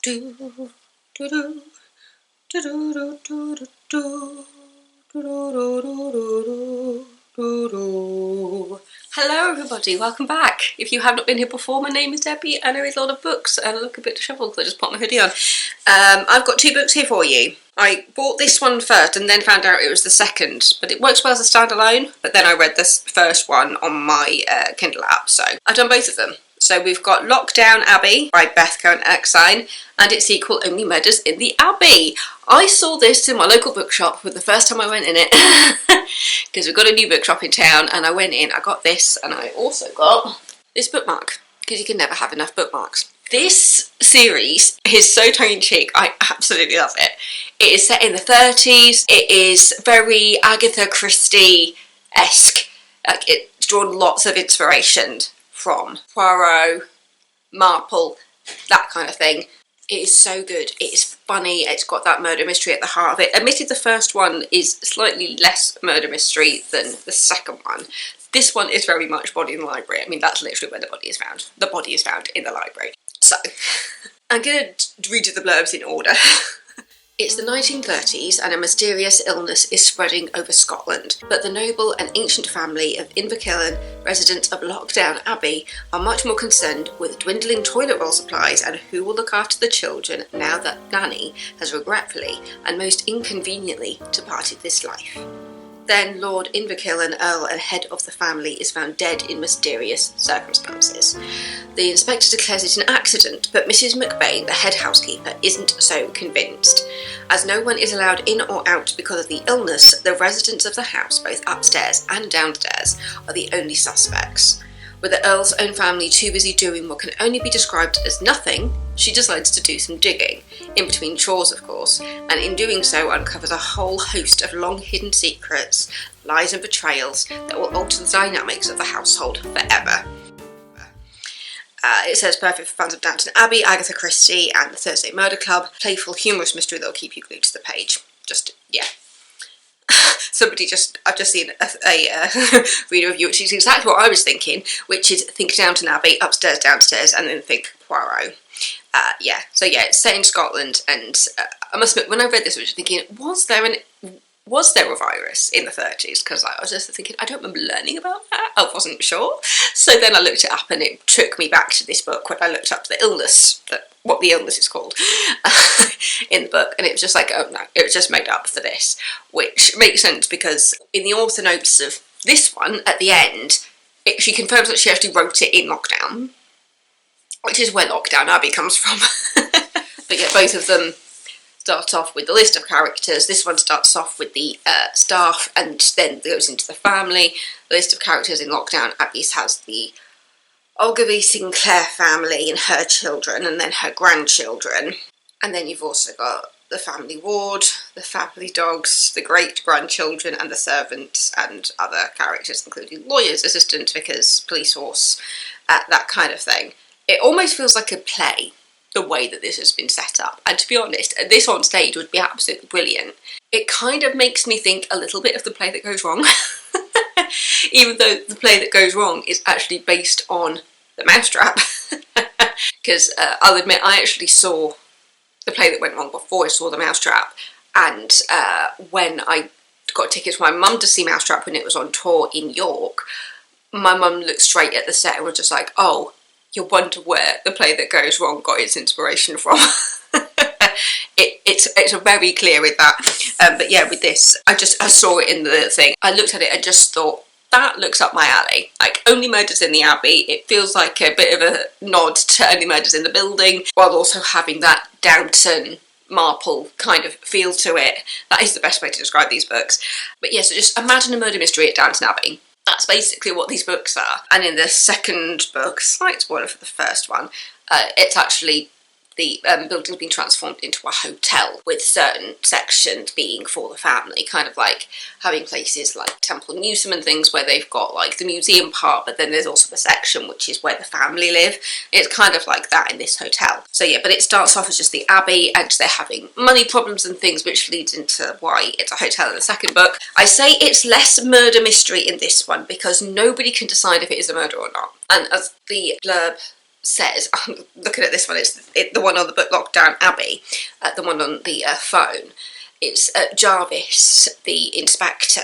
do do do do do do do do do. Hello everybody, welcome back. If you have not been here before, my name is Debbie and I read a lot of books and I look a bit dishevelled because I just popped my hoodie on. I've got two books here for you. I bought this one first and then found out it was the second, but it works well as a standalone, but then I read this first one on my Kindle app, so I've done both of them. So we've got Loch, Abbey by Beth Cowan-Erskine and its sequel Only Murders in the Abbey. I saw this in my local bookshop for the first time I went in it because we've got a new bookshop in town, and I went in, I got this, and I also got this bookmark because you can never have enough bookmarks. This series is so tongue-in-cheek, I absolutely love it. It is set in the 30s, it is very Agatha Christie-esque, like it's drawn lots of inspiration from Poirot, Marple, that kind of thing. It is so good, it's funny, it's got that murder mystery at the heart of it. Admitted the first one is slightly less murder mystery than the second one. This one is very much body in the library. I mean, that's literally where the body is found. The body is found in the library. So, I'm going to read you the blurbs in order. It's the 1930s and a mysterious illness is spreading over Scotland, but the noble and ancient family of Inverkillen, residents of Loch Abbey, are much more concerned with dwindling toilet roll supplies and who will look after the children now that Nanny has regretfully and most inconveniently departed this life. Then Lord Inverkillen, Earl and head of the family, is found dead in mysterious circumstances. The inspector declares it an accident, but Mrs. McBain, the head housekeeper, isn't so convinced. As no one is allowed in or out because of the illness, the residents of the house, both upstairs and downstairs, are the only suspects. With the Earl's own family too busy doing what can only be described as nothing, she decides to do some digging, in between chores of course, and in doing so uncovers a whole host of long-hidden secrets, lies and betrayals that will alter the dynamics of the household forever. It says perfect for fans of Downton Abbey, Agatha Christie and the Thursday Murder Club. Playful, humorous mystery that'll keep you glued to the page. Yeah. I've just seen a read a review, which is exactly what I was thinking, which is think Downton Abbey, upstairs, downstairs, and then think Poirot. It's set in Scotland, and I must admit, when I read this, I was thinking, was there a virus in the 30s? Because I was just thinking, I don't remember learning about that. I wasn't sure. So then I looked it up, and it took me back to this book when I looked up the illness, what the illness is called in the book, and it was just like, oh no, it was just made up for this, which makes sense because in the author notes of this one, at the end, she confirms that she actually wrote it in lockdown, which is where Loch Abbey comes from. But yeah, both of them start off with the list of characters. This one starts off with the staff and then goes into the family. The list of characters in Loch Abbey has the Ogilvy Sinclair family and her children and then her grandchildren. And then you've also got the family ward, the family dogs, the great-grandchildren and the servants and other characters including lawyers, assistants, vicars, police horse, that kind of thing. It almost feels like a play, the way that this has been set up. And to be honest, this on stage would be absolutely brilliant. It kind of makes me think a little bit of The Play That Goes Wrong. Even though The Play That Goes Wrong is actually based on The Mousetrap. Because I'll admit, I actually saw The Play That Went Wrong before I saw The Mousetrap. And when I got tickets for my mum to see Mousetrap when it was on tour in York, my mum looked straight at the set and was just like, oh, you wonder where The Play That Goes Wrong got its inspiration from. It's very clear with that. But yeah, with this, I saw it in the thing. I looked at it and just thought, that looks up my alley. Like, Only Murders in the Abbey, it feels like a bit of a nod to Only Murders in the Building, while also having that Downton, Marple kind of feel to it. That is the best way to describe these books. But yeah, so just imagine a murder mystery at Downton Abbey. That's basically what these books are. And in the second book, slight spoiler for the first one, it's actually the building's been transformed into a hotel with certain sections being for the family, kind of like having places like Temple Newsom and things where they've got like the museum part, but then there's also the section which is where the family live. It's kind of like that in this hotel. So yeah, but it starts off as just the Abbey and they're having money problems and things, which leads into why it's a hotel in the second book. I say it's less murder mystery in this one because nobody can decide if it is a murder or not. And as the blurb says, I'm looking at this one, it's the one on the book Lockdown Abbey, the one on the phone. It's Jarvis, the inspector,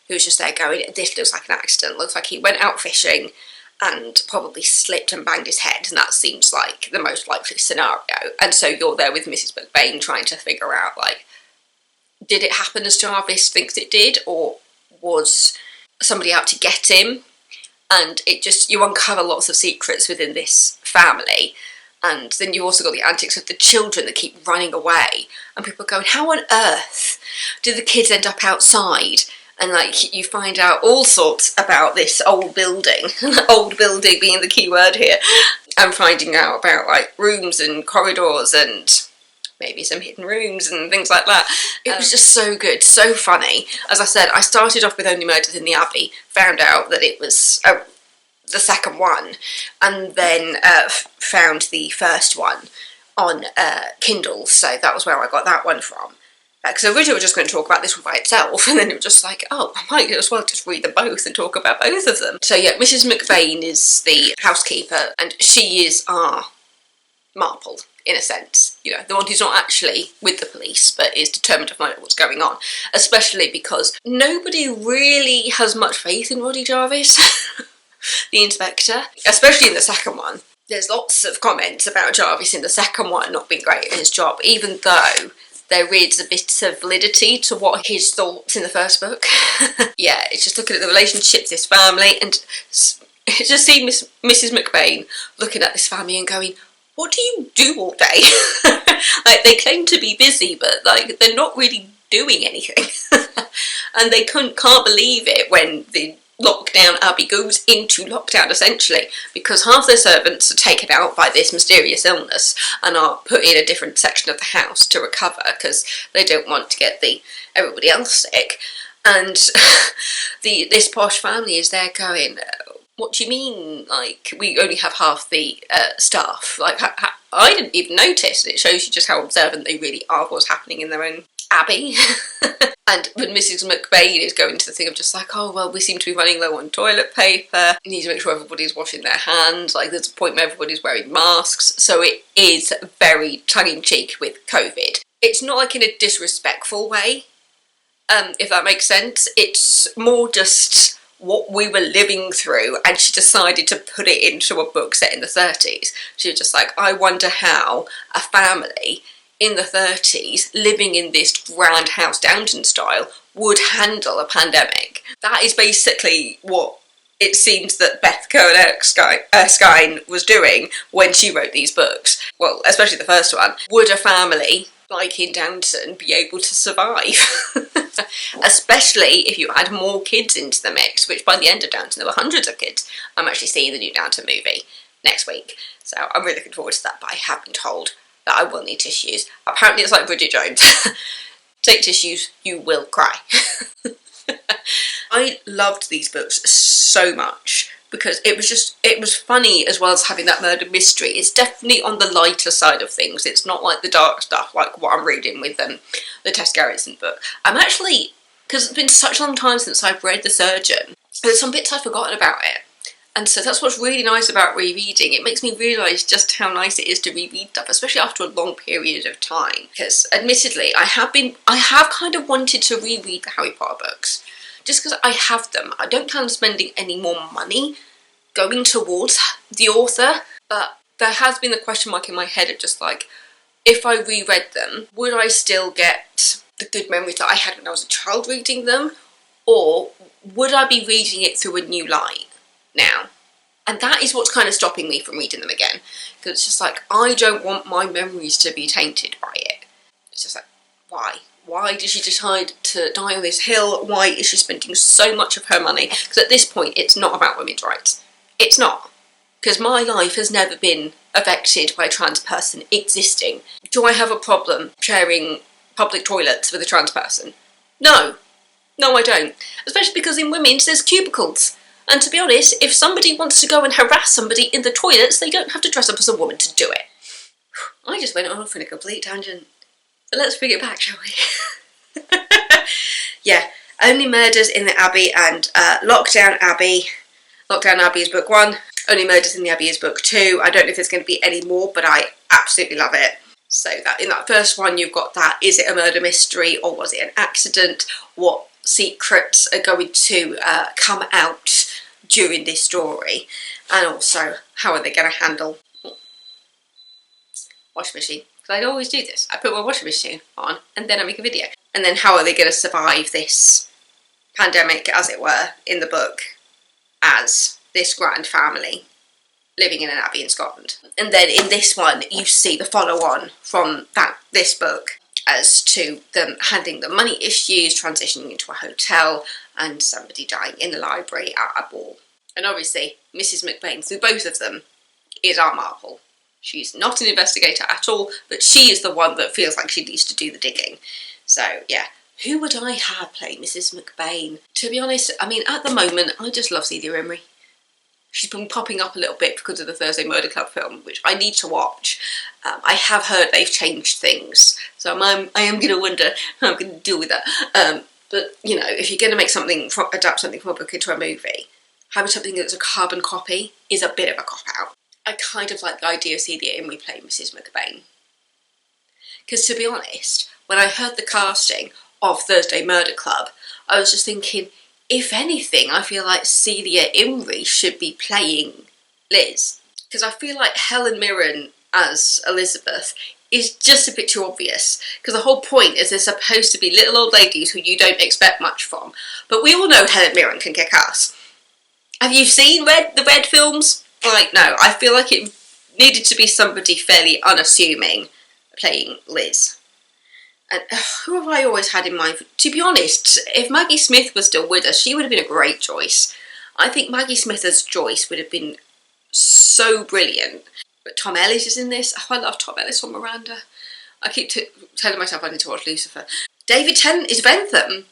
who's just there going, this looks like an accident, looks like he went out fishing and probably slipped and banged his head, and that seems like the most likely scenario. And so you're there with Mrs. McBain trying to figure out, like, did it happen as Jarvis thinks it did, or was somebody out to get him? And it just, you uncover lots of secrets within this family. And then you also got the antics of the children that keep running away, and people going, how on earth did the kids end up outside? And like, you find out all sorts about this old building, old building being the key word here, and finding out about like rooms and corridors and maybe some hidden rooms and things like that. It was just so good, so funny. As I said, I started off with Only Murders in the Abbey, found out that it was the second one, and then found the first one on Kindle, so that was where I got that one from. Because originally we were just going to talk about this one by itself, and then it was just like, oh, I might as well just read them both and talk about both of them. So yeah, Mrs. McBain is the housekeeper, and she is our Marple, in a sense. You know, the one who's not actually with the police, but is determined to find out what's going on. Especially because nobody really has much faith in Roddy Jarvis, the inspector, especially in the second one. There's lots of comments about Jarvis in the second one not being great at his job, even though there is a bit of validity to what his thoughts in the first book. Yeah, it's just looking at the relationships, this family, and just seeing Mrs. McBain looking at this family and going, what do you do all day? Like, they claim to be busy, but like, they're not really doing anything. And they can't believe it when the Lockdown Abbey goes into lockdown, essentially, because half their servants are taken out by this mysterious illness and are put in a different section of the house to recover because they don't want to get everybody else sick. And this posh family is there going, what do you mean, like, we only have half the staff? Like, I didn't even notice. It shows you just how observant they really are of what's happening in their own abbey. And when Mrs. McBain is going to the thing of just like, oh, well, we seem to be running low on toilet paper, we need to make sure everybody's washing their hands, like, there's a point where everybody's wearing masks, so it is very tongue-in-cheek with COVID. It's not like in a disrespectful way, if that makes sense. It's more just what we were living through, and she decided to put it into a book set in the 30s. She was just like, I wonder how a family in the 30s, living in this grand house Downton style, would handle a pandemic. That is basically what it seems that Beth Cowan-Erskine was doing when she wrote these books. Well, especially the first one. Would a family like in Downton be able to survive? Especially if you add more kids into the mix, which by the end of Downton there were hundreds of kids. I'm actually seeing the new Downton movie next week, so I'm really looking forward to that, but I have been told that I will need tissues. Apparently it's like Bridget Jones. Take tissues, you will cry. I loved these books so much because it was funny as well as having that murder mystery. It's definitely on the lighter side of things. It's not like the dark stuff like what I'm reading with the Tess Gerritsen book. I'm actually, because it's been such a long time since I've read The Surgeon, there's some bits I've forgotten about it. And so that's what's really nice about rereading. It makes me realise just how nice it is to reread stuff, especially after a long period of time. Because admittedly, I have kind of wanted to reread the Harry Potter books. Just because I have them. I don't plan on spending any more money going towards the author. But there has been the question mark in my head of just like, if I reread them, would I still get the good memories that I had when I was a child reading them? Or would I be reading it through a new light now? And that is what's kind of stopping me from reading them again, because it's just like, I don't want my memories to be tainted by it. It's just like, why did she decide to die on this hill? Why is she spending so much of her money? Because at this point it's not about women's rights. It's not, because my life has never been affected by a trans person existing. Do I have a problem sharing public toilets with a trans person? No I don't, especially because in women's there's cubicles. And to be honest, if somebody wants to go and harass somebody in the toilets, they don't have to dress up as a woman to do it. I just went off in a complete tangent. So let's bring it back, shall we? Yeah, Only Murders in the Abbey and Lockdown Abbey. Lockdown Abbey is book 1. Only Murders in the Abbey is book 2. I don't know if there's going to be any more, but I absolutely love it. So that in that first one you've got that, is it a murder mystery or was it an accident? What secrets are going to come out during this story? And also, how are they going to handle washing machine? Because I always do this. I put my washing machine on and then I make a video. And then how are they going to survive this pandemic, as it were, in the book as this grand family living in an abbey in Scotland. And then in this one you see the follow-on from this book as to them handling the money issues, transitioning into a hotel, and somebody dying in the library at a ball. And obviously Mrs. McBain, through both of them, is our Marple. She's not an investigator at all, but she is the one that feels like she needs to do the digging. So yeah, who would I have play Mrs. McBain? To be honest, I mean, at the moment I just love Celia Imrie. She's been popping up a little bit because of the Thursday Murder Club film, which I need to watch. I have heard they've changed things, so I am going to wonder how I'm going to deal with that. But, you know, if you're going to make something, adapt something from a book into a movie, having something that's a carbon copy is a bit of a cop-out. I kind of like the idea of Celia Imrie playing Mrs. McBain. Because to be honest, when I heard the casting of Thursday Murder Club, I was just thinking, if anything, I feel like Celia Imrie should be playing Liz. Because I feel like Helen Mirren as Elizabeth is just a bit too obvious. Because the whole point is they're supposed to be little old ladies who you don't expect much from. But we all know Helen Mirren can kick ass. Have you seen the Red films? Like, no, I feel like it needed to be somebody fairly unassuming playing Liz. And who have I always had in mind? To be honest, if Maggie Smith was still with us, she would have been a great choice. I think Maggie Smith as Joyce would have been so brilliant. But Tom Ellis is in this. Oh, I love Tom Ellis from Miranda. I keep telling myself I need to watch Lucifer. David Tennant is Bentham.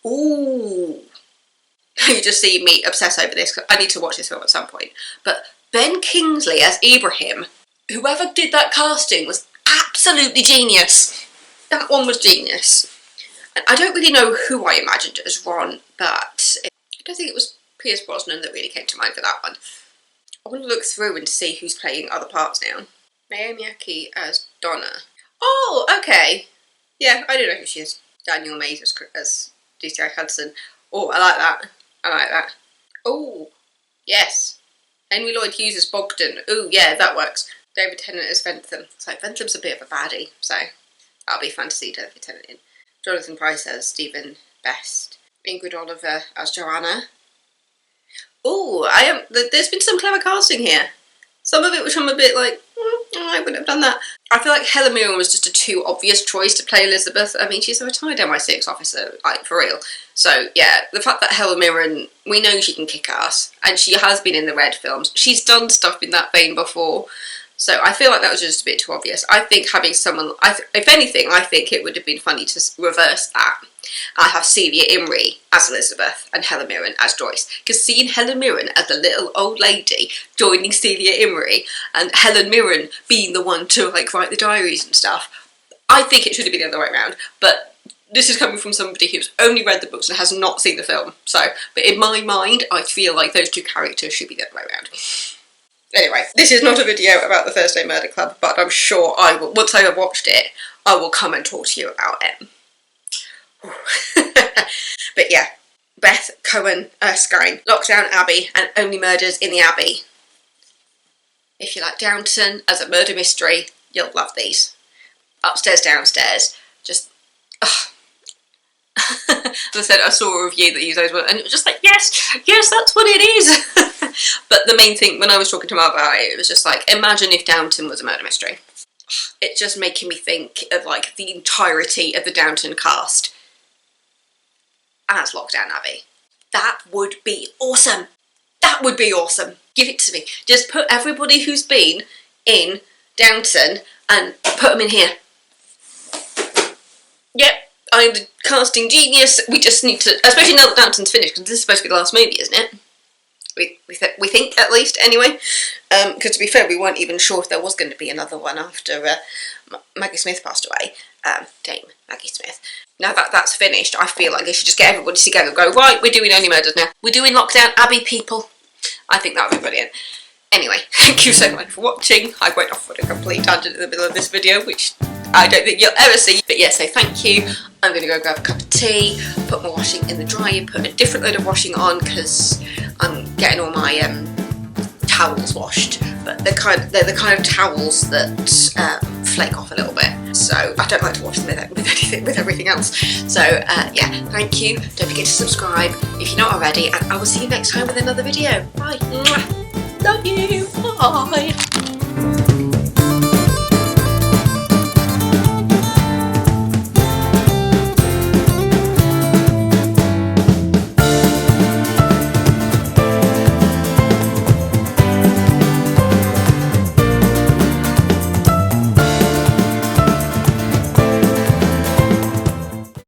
Ooh. You just see me obsess over this. I need to watch this film at some point. But Ben Kingsley as Ibrahim, whoever did that casting was absolutely genius. That one was genius. And I don't really know who I imagined as Ron, but I don't think it was Pierce Brosnan that really came to mind for that one. I want to look through and see who's playing other parts now. Naomi Ackie as Donna. Oh, okay. Yeah, I don't know who she is. Daniel Mays as DCI Hudson. Oh, I like that. I like that. Oh, yes. Henry Lloyd Hughes as Bogdan. Oh, yeah, that works. David Tennant as Bentham. So Bentham's a bit of a baddie, so that'll be fun to see David Tennant in. Jonathan Pryce as Stephen Best. Ingrid Oliver as Joanna. Oh, there's been some clever casting here. Some of it which I'm a bit like, I wouldn't have done that. I feel like Helen Mirren was just a too obvious choice to play Elizabeth. I mean, she's a retired MI6 officer, like, for real. So, yeah, the fact that Helen Mirren, we know she can kick ass, and she has been in the Red films. She's done stuff in that vein before. So I feel like that was just a bit too obvious. I think having someone, if anything, I think it would have been funny to reverse that. I have Celia Imrie as Elizabeth and Helen Mirren as Joyce. Because seeing Helen Mirren as the little old lady joining Celia Imrie and Helen Mirren being the one to like write the diaries and stuff, I think it should have been the other way around. But this is coming from somebody who's only read the books and has not seen the film. So, but in my mind, I feel like those two characters should be the other way around. Anyway, this is not a video about the Thursday Murder Club, but I'm sure I will, once I have watched it, I will come and talk to you about it. But yeah, Beth Cowan-Erskine, Lockdown Abbey and Only Murders in the Abbey. If you like Downton as a murder mystery, you'll love these. Upstairs, downstairs, just, as I said, I saw a review that used those words, and it was just like, yes, that's what it is. But the main thing, when I was talking to Mark about it, it was just like, imagine if Downton was a murder mystery. It's just making me think of like the entirety of the Downton cast as Lockdown Abbey. That would be awesome. That would be awesome. Give it to me. Just put everybody who's been in Downton and put them in here. Yep, I'm the casting genius. We just need to, especially now that Downton's finished, because this is supposed to be the last movie, isn't it? We think, at least, anyway. Because to be fair, we weren't even sure if there was going to be another one after Maggie Smith passed away. Dame Maggie Smith. Now that that's finished, I feel like they should just get everybody together and go, right, we're doing Only Murders now. We're doing Lockdown Abbey, people. I think that would be brilliant. Anyway, thank you so much for watching. I went off on a complete tangent in the middle of this video, which I don't think you'll ever see. But yeah, so thank you. I'm going to go grab a cup of tea, put my washing in the dryer, put a different load of washing on because I'm getting all my towels washed. But they're the kind of towels that flake off a little bit. So I don't like to wash them with everything else. So yeah, thank you. Don't forget to subscribe if you're not already, and I will see you next time with another video. Bye. Love you. Bye.